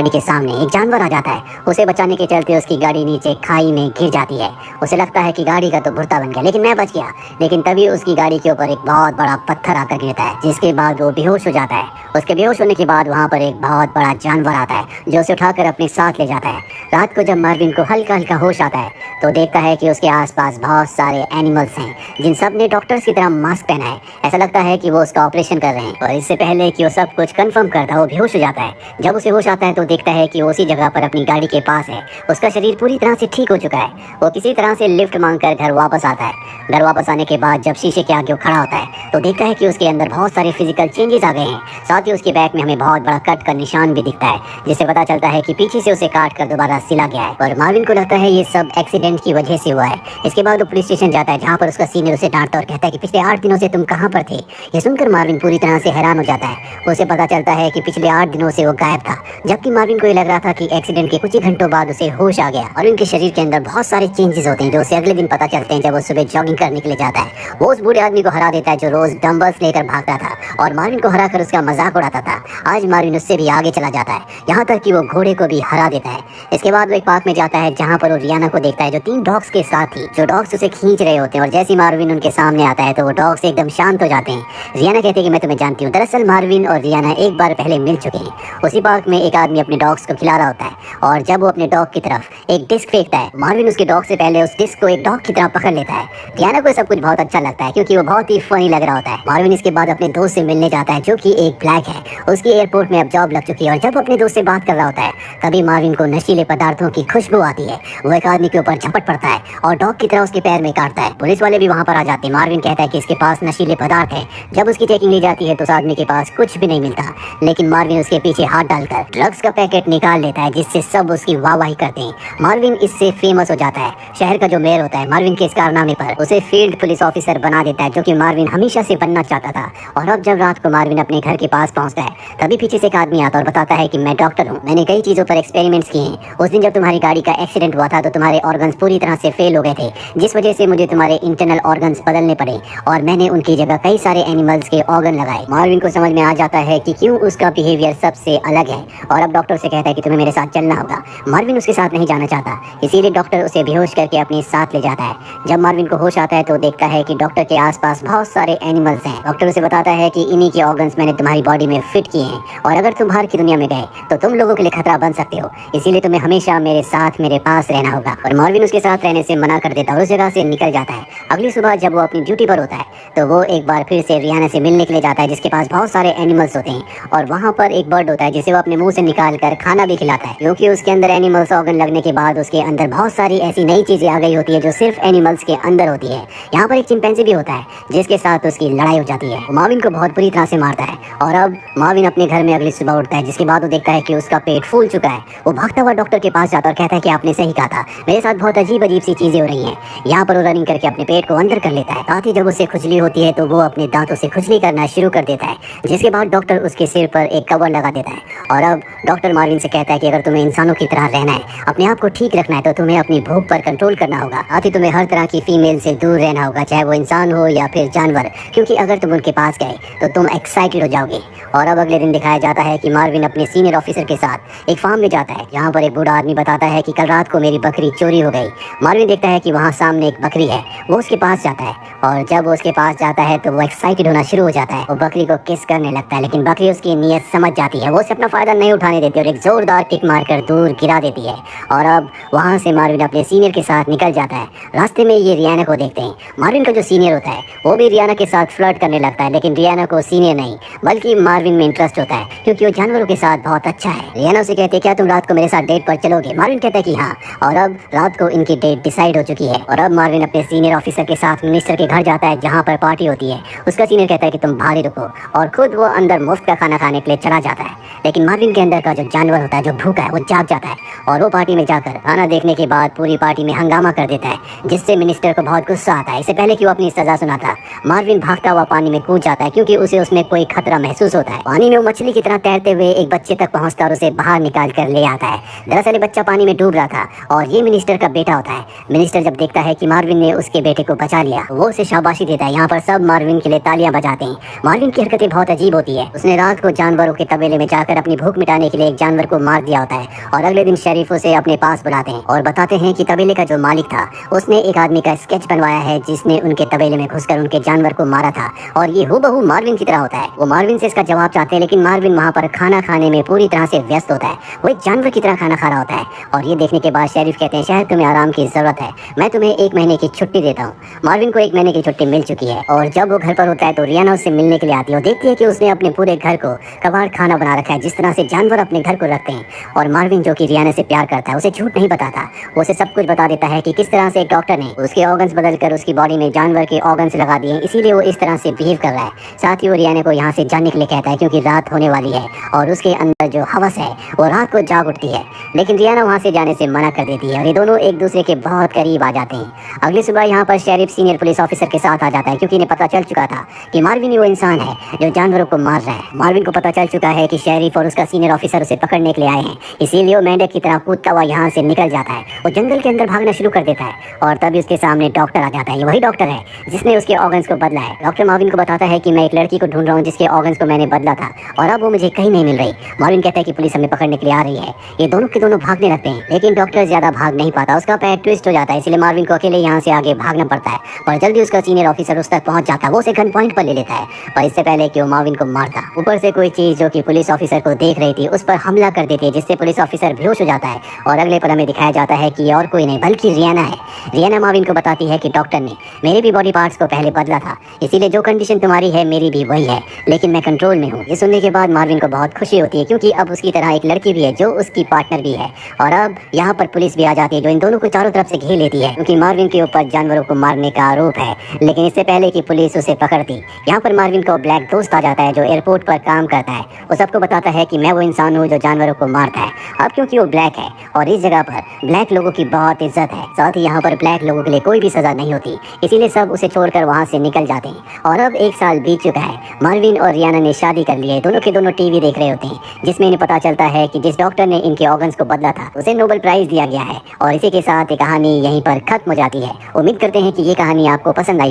गाड़ी के सामने एक जानवर आ जाता है। उसे बचाने के चलते उसकी गाड़ी नीचे खाई में गिर जाती है। उसे लगता है कि गाड़ी का तो भुर्ता बन गया, लेकिन मैं बच गया। लेकिन तभी उसकी गाड़ी के ऊपर एक बहुत बड़ा पत्थर आकर गिरता है, जिसके बाद वो बेहोश हो जाता है। उसके बेहोश होने के बाद वहाँ पर एक बहुत बड़ा जानवर आता है जो उसे उठाकर अपने साथ ले जाता है। रात को जब मार्विन को हल्का हल्का होश आता है तो देखता है कि उसके आसपास बहुत सारे एनिमल्स हैं, जिन सब ने डॉक्टर्स की तरह मास्क पहना है। ऐसा लगता है कि वो उसका ऑपरेशन कर रहे हैं। और इससे पहले कि वो सब कुछ कंफर्म करता वो बेहोश हो जाता है। जब उसे होश आता है तो देखता है कि वो उसी जगह पर अपनी गाड़ी के पास है। उसका शरीर पूरी तरह से ठीक हो चुका है। वो किसी तरह से लिफ्ट मांगकर घर वापस आता है। घर वापस आने के बाद जब शीशे के आगे वो खड़ा होता है तो देखता है कि उसके अंदर बहुत सारे फिजिकल चेंजेस आ गए हैं। साथ ही उसके बैक में हमें बहुत बड़ा कट का निशान भी दिखता है, जिससे पता चलता है कि पीछे से उसे काट कर दोबारा सिला गया है। और मार्विन को लगता है ये सब एक्सीडेंट की वजह से हुआ है। इसके बाद वो पुलिस स्टेशन जाता है, जहाँ पर उसका सीनियर उसे डांटता और कहता है कि पिछले 8 दिनों से तुम कहाँ पर थे। ये सुनकर मार्विन पूरी तरह से हैरान हो जाता है। उसे पता चलता है कि पिछले 8 दिनों से वो गायब था, जबकि मार्विन को ये लग रहा था कि एक्सीडेंट के कुछ ही घंटों बाद उसे होश आ गया। और उनके शरीर के अंदर बहुत सारे चेंजेस होते हैं जो उसे अगले दिन पता चलते हैं जब वो सुबह जॉगिंग करने के लिए जाता है। वो उस बूढ़े आदमी को हरा देता है जो रोज डंबल्स लेकर भागता था और मार्विन को हराकर उसका मजाक उड़ाता था। आज मार्विन उससे भी आगे चला जाता है, यहाँ तक कि वो घोड़े को भी हरा देता है। इसके बाद वो एक पार्क में जाता है, जहाँ पर वो रियाना को देखता है जो 3 डॉग्स के साथ थी। जो डॉग्स उसे खींच रहे होते हैं और जैसे मार्विन उनके सामने आता है तो वो डॉग्स एकदम शांत हो जाते हैं। रियाना कहती है कि मैं तुम्हें जानती हूँ। दरअसल मार्विन और रियाना एक बार पहले मिल चुके हैं। उसी पार्क में एक आदमी अपने डॉग्स को खिला रहा होता है और जब वो अपने डॉग की तरफ एक डिस्क फेंकता है, मार्विन उसके डॉग से पहले उस डिस्क को एक डॉग की तरह पकड़ लेता है। रियाना को सब कुछ बहुत अच्छा लगता है क्योंकि वो बहुत ही फनी लग रहा होता है। मार्विन इसके बाद अपने दोस्त से मिलने जाता है जो कि एक ब्लैक है। उसकी एयरपोर्ट में अब जॉब लग चुकी है और जब अपने दोस्त से बात कर रहा होता है तभी मार्विन को नशीले पदार्थों की खुशबू आती है। वो एक आदमी के ऊपर झपट पड़ता है और डॉग की तरह उसके पैर में काटता है। पुलिस वाले भी वहाँ पर आ जाते हैं। मार्विन कहता है कि इसके पास नशीले पदार्थ है। जब उसकी चेकिंग ली जाती है तो उस आदमी के पास कुछ भी नहीं मिलता, लेकिन मार्विन उसके पीछे हाथ डालकर ड्रग्स का पैकेट निकाल लेता है, जिससे सब उसकी वाहवाही करते हैं। मार्विन इससे फेमस हो जाता है। शहर का जो मेयर होता है मार्विन के इस कारनामे पर उसे फील्ड पुलिस ऑफिसर बना देता है, जो कि मार्विन हमेशा से बनना चाहता था। और अब जब रात को मार्विन अपने घर के पास पहुंचता है तभी पीछे से एक आदमी आता और बताता है कि मैं डॉक्टर हूँ, मैंने कई चीजों पर एक्सपेरिमेंट्स किए हैं। उस दिन जब तुम्हारी गाड़ी का एक्सीडेंट हुआ था तो तुम्हारे ऑर्गन्स पूरी तरह से फेल हो गए थे, जिस वजह से मुझे तुम्हारे इंटरनल ऑर्गन्स बदलने पड़े और मैंने उनकी जगह कई सारे एनिमल्स के ऑर्गन लगाए। मार्विन को समझ में आ जाता है कि क्यों उसका बिहेवियर सबसे अलग है और अब डॉक्टर से कहता है कि तुम्हें मेरे साथ चलना होगा। मार्विन उसके साथ नहीं जाना चाहता, इसीलिए डॉक्टर उसे बेहोश करके अपने साथ ले जाता है। जब मार्विन को होश आता है तो देखता है कि डॉक्टर के आसपास बहुत सारे एनिमल्स हैं। डॉक्टर उसे बताता है कि इन्हीं के ऑर्गन्स मैंने तुम्हारी बॉडी में फिट किए हैं और अगर तुम बाहर की दुनिया में गए तो तुम लोगों के लिए खतरा बन सकते हो, इसीलिए तुम्हें हमेशा मेरे साथ मेरे पास रहना होगा। और मार्विन उसके साथ रहने से मना कर देता है और उस जगह से निकल जाता है। अगली सुबह जब वो अपनी ड्यूटी पर होता है तो वो एक बार फिर से रियाना से मिलने के लिए जाता है, जिसके पास बहुत सारे एनिमल्स होते हैं। और वहाँ पर एक बर्ड होता है जिसे वो अपने मुंह से निकाल कर खाना भी खिलाता है, क्योंकि उसके अंदर एनिमल्स ऑर्गन लगने के बाद उसके अंदर बहुत सारी ऐसी नई चीजें आ गई होती है जो सिर्फ एनिमल्स के अंदर होती है। यहाँ पर एक चिंपैंजी भी होता है जिसके साथ उसकी लड़ाई हो जाती है। मार्विन को बहुत बुरी तरह से मारता है और अब मार्विन अपने घर में अगली सुबह उठता है, जिसके बाद वो देखता है कि उसका पेट फूल चुका है। वो भागता हुआ डॉक्टर के पास जाता और कहता है कि आपने सही कहा था, मेरे साथ बहुत अजीब अजीब सी चीजें हो रही हैं। यहाँ पर वो रनिंग करके अपने पेट को अंदर कर लेता है। साथ ही जब उसे खुजली होती है तो वो अपने दांतों से खुजली करना शुरू कर देता है, जिसके बाद डॉक्टर उसके सिर पर एक कवर लगा देता है। और अब डॉक्टर मार्विन से कहता है कि अगर तुम्हें इंसानों की तरह रहना है, अपने आप को ठीक रखना है, तो तुम्हें अपनी भूख पर कंट्रोल करना होगा। साथ ही तुम्हें हर तरह की फीमेल से दूर रहना होगा, चाहे वो इंसान हो या फिर जानवर, क्योंकि अगर तुम उनके पास गए तो तुम एक्साइटेड हो जाओगे। और अब अगले दिन दिखाया जाता है कि मार्विन अपने सीनियर ऑफिसर के साथ एक फार्म में जाता है, जहाँ पर एक बूढ़ा आदमी बताता है कि कल रात को मेरी बकरी चोरी हो गई। मार्विन देखता है कि वहाँ सामने एक बकरी है। वो उसके पास जाता है और जब वो उसके पास जाता है तो वो एक्साइटेड होना शुरू हो जाता है। वो बकरी को किस करने लगता है, लेकिन बकरी उसकी नीयत समझ जाती है। वो उसे अपना फायदा नहीं उठाने देती और एक जोरदार किक मारकर दूर गिरा देती है। और अब वहाँ से मार्विन अपने सीनियर के साथ निकल जाता है। रास्ते में ये रियाना को देखते हैं। मार्विन का जो सीनियर होता है वो भी रियाना के साथ फ्लर्ट करने लगता है, लेकिन रियाना को सीनियर नहीं बल्कि मार्विन में इंटरेस्ट होता है, क्योंकि वो जानवरों के साथ बहुत अच्छा है। रियाना उसे कहती है क्या तुम रात को मेरे साथ डेट पर चलोगे? मार्विन कहता है कि हाँ। और अब रात को इनकी डेट डिसाइड हो चुकी है और अब मार्विन अपने सीनियर ऑफिसर के साथ मिनिस्टर के घर जाता है, जहाँ पर पार्टी होती है। उसका सीनियर कहता है कि तुम बाहर ही रुको और खुद वो अंदर मुफ्त का खाना खाने के लिए चला जाता है। लेकिन मार्विन के अंदर का जो जानवर होता है, जो भूखा है, वो जाग जाता है और वो पार्टी में जाकर खाना देखने के बाद पूरी पार्टी में हंगामा कर देता है, जिससे मिनिस्टर को बहुत गुस्सा आता है। इससे पहले कि वो अपनी सजा सुनाता, मार्विन भागता हुआ पानी में कूद जाता है, क्योंकि उसे उसमें कोई खतरा महसूस होता है। पानी में वो मछली की तरह तैरते हुए एक बच्चे तक पहुंचता और उसे बाहर निकाल कर ले आता है। दरअसल बच्चा पानी में डूब रहा था और ये मिनिस्टर का बेटा होता है। मिनिस्टर जब देखता है कि मार्विन ने उसके बेटे को बचा लिया, वो उसे शाबाशी देता है। यहाँ पर सब मार्विन के लिए तालियां बजाते हैं। मार्विन की हरकतें बहुत अजीब होती है। उसने रात को जानवरों के तबेले में जाकर अपनी भूख मिटाने के लिए एक जानवर को मार दिया होता है। और अगले दिन शेरिफ उसे अपने पास बुलाते हैं और बताते हैं कि तबेले का जो मालिक था उसने एक आदमी का स्केच बनवाया है जिसने उनके तबेले में घुसकर उनके जानवर को मारा था, और ये हूबहू मार्विन की तरह होता है। वो मार्विन से इसका जवाब चाहते हैं, लेकिन मार्विन वहाँ पर खाना खाने में पूरी तरह से व्यस्त होता है। वो एक जानवर की तरह खाना खा रहा होता है। और ये देखने के बाद शेरिफ कहते हैं, शायद तुम्हें आराम की जरूरत है, मैं तुम्हें 1 महीने की छुट्टी देता हूँ। मार्विन को 1 महीने की छुट्टी मिल चुकी है और जब वो घर पर होता है तो रियाना उससे मिलने के लिए आती है और देखती है कि उसने अपने पूरे घर को कबाड़ खाना बना रखा है, जिस तरह से जानवर अपने घर को रखते हैं। और मार्विन जो कि रियाना से प्यार करता है उसे झूठ नहीं बताता, वो उसे सब कुछ बता देता है कि किस तरह से एक डॉक्टर ने उसके ऑर्गन्स बदलकर उसकी बॉडी में जानवर के ऑर्गन्स लगा दिए, इसीलिए वो इस तरह से बिहेव कर रहा है। साथ ही वो रियाना को यहाँ से जाने के लिए कहता है क्योंकि रात होने वाली है और उसके अंदर जो हवस है वो रात को जाग उठती है। लेकिन रियाना वहाँ से जाने से मना कर देती है और ये दोनों एक दूसरे के बहुत करीब आ जाते हैं। अगली सुबह यहाँ पर शेरिफ सीनियर पुलिस ऑफिसर के साथ आ जाता है क्योंकि इन्हें पता चल चुका था कि मार्विन ही वो इंसान है जो जानवरों को मार रहा है। मार्विन को पता चल चुका है कि शेरिफ और उसका सीनियर ऑफिसर उसे पकड़ने के लिए आए हैं, इसीलिए वो मेंढक की तरह कूदता हुआ यहाँ से निकल जाता है। वो जंगल के अंदर भागना शुरू कर देता है और तभी उसके सामने डॉक्टर आ जाता है। ये वही डॉक्टर है जिसने उसके ऑर्गन्स को बदला है। डॉक्टर मार्विन को बताता है कि मैं एक लड़की को ढूंढ रहा हूँ जिसके ऑर्गन्स को मैंने बदला था और अब वो मुझे कहीं नहीं मिल रही। मार्विन कहता है कि पुलिस हमें पकड़ने के लिए आ रही है। ये दोनों के दोनों भागने लगते हैं, लेकिन डॉक्टर ज्यादा भाग नहीं पाता, उसका पैर ट्विस्ट हो जाता है, इसलिए मार्विन को अकेले यहाँ से आगे भागना पड़ता है। पर जल्दी उसका सीनियर ऑफिसर उस तक पहुंच जाता है, वो उसे गन पॉइंट पर ले लेता है और इससे पहले कि वो मार्विन को मारता, ऊपर से कोई चीज जो कि पुलिस ऑफिसर को देख रही थी उस पर हमला कर देती है, जिससे पुलिस ऑफिसर बेहोश हो जाता है। और अगले पल हमें दिखाया जाता है कि ये और कोई नहीं बल्कि रियाना है। रियाना मार्विन को बताती है कि डॉक्टर ने मेरे भी बॉडी पार्ट्स को पहले बदला था, इसीलिए जो कंडीशन तुम्हारी है मेरी भी वही है, लेकिन मैं कंट्रोल में हूँ। ये सुनने के बाद मार्विन को बहुत खुशी होती है क्योंकि अब उसकी तरह एक लड़की भी है जो उसकी पार्टनर भी है। और अब यहाँ पर पुलिस भी आ जाती है जो इन दोनों को चारों तरफ से घेर लेती है क्योंकि मार्विन के ऊपर जानवरों को मारने का आरोप है। लेकिन इससे पहले कि पुलिस उसे पकड़ती, यहाँ पर मार्विन को ब्लैक दोस्त आ जाता है जो एयरपोर्ट पर काम करता है। वो सबको बताता है कि मैं वो इंसान हूँ जो जानवरों को मारता है, अब क्योंकि वो ब्लैक है और इस जगह पर ब्लैक लोगों की बहुत इज्जत है। साथ ही यहाँ पर ब्लैक लोगों के लिए कोई भी सजा नहीं होती, इसीलिए सब उसे छोड़कर वहाँ से निकल जाते हैं। और अब 1 साल बीत चुका है, मार्विन और रियाना ने शादी कर ली है। दोनों के दोनों टीवी देख रहे होते हैं जिसमें इन्हें पता चलता है कि जिस डॉक्टर ने इनके ऑर्गन्स को बदला था उसे नोबेल प्राइज दिया गया है। और इसी के साथ ये कहानी यहीं पर खत्म हो जाती है। उम्मीद करते हैं कि ये कहानी आपको पसंद आई।